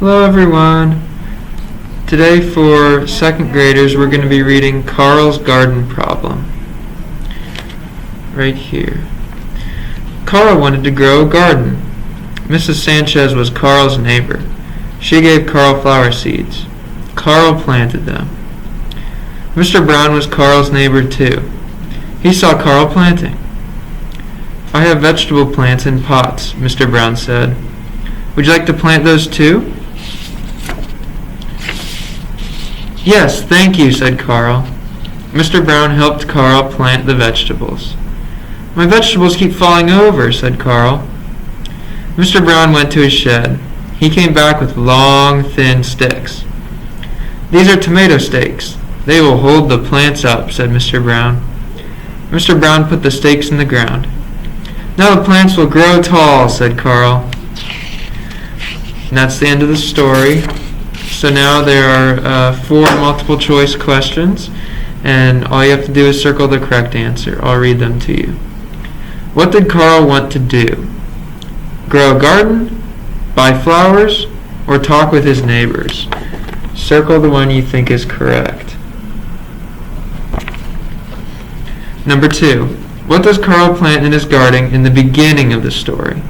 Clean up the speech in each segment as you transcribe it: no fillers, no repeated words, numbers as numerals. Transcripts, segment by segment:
Hello everyone. Today for second graders we're going to be reading Carl's Garden Problem. Right here. Carl wanted to grow a garden. Mrs. Sanchez was Carl's neighbor. She gave Carl flower seeds. Carl planted them. Mr. Brown was Carl's neighbor too. He saw Carl planting. I have vegetable plants in pots, Mr. Brown said. Would you like to plant those too? Yes, thank you, said Carl. Mr. Brown helped Carl plant the vegetables. My vegetables keep falling over, said Carl. Mr. Brown went to his shed. He came back with long, thin sticks. These are tomato stakes. They will hold the plants up, said Mr. Brown. Mr. Brown put the stakes in the ground. Now the plants will grow tall, said Carl. And that's the end of the story. So now there are 4 multiple choice questions, and all you have to do is circle the correct answer. I'll read them to you. What did Carl want to do? Grow a garden, buy flowers, or talk with his neighbors? Circle the one you think is correct. Number 2. What does Carl plant in his garden in the beginning of the story?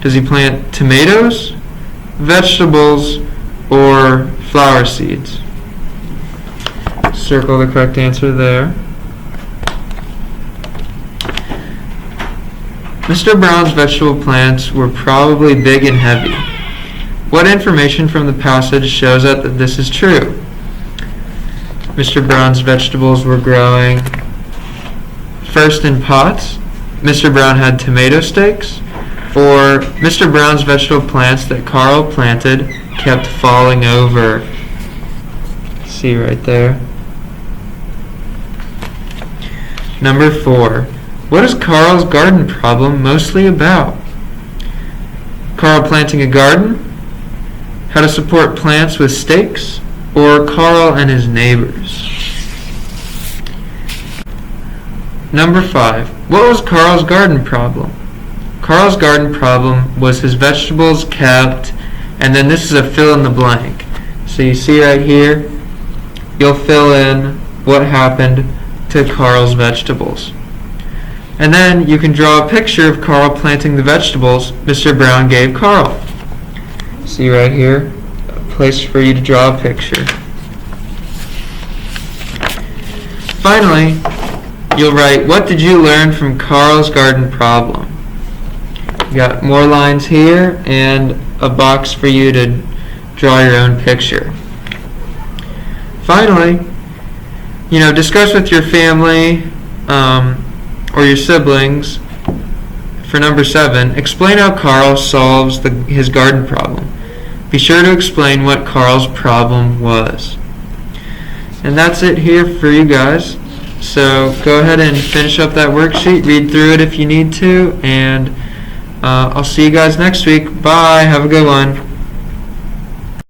Does he plant tomatoes, vegetables, or flower seeds? Circle the correct answer there. Mr. Brown's vegetable plants were probably big and heavy. What information from the passage shows us that this is true? Mr. Brown's vegetables were growing first in pots. Mr. Brown had tomato stakes. Or Mr. Brown's vegetable plants that Carl planted kept falling over. See right there. Number 4. What is Carl's garden problem mostly about? Carl planting a garden? How to support plants with stakes? Or Carl and his neighbors? Number 5. What was Carl's garden problem? Carl's garden problem was his vegetables kept, and then this is a fill in the blank. So you see right here, you'll fill in what happened to Carl's vegetables. And then you can draw a picture of Carl planting the vegetables Mr. Brown gave Carl. See right here, a place for you to draw a picture. Finally, you'll write, what did you learn from Carl's garden problem? You got more lines here and a box for you to draw your own picture. Finally, discuss with your family or your siblings. For number 7, explain how Carl solves his garden problem. Be sure to explain what Carl's problem was. And that's it here for you guys. So go ahead and finish up that worksheet, read through it if you need to, and I'll see you guys next week. Bye. Have a good one.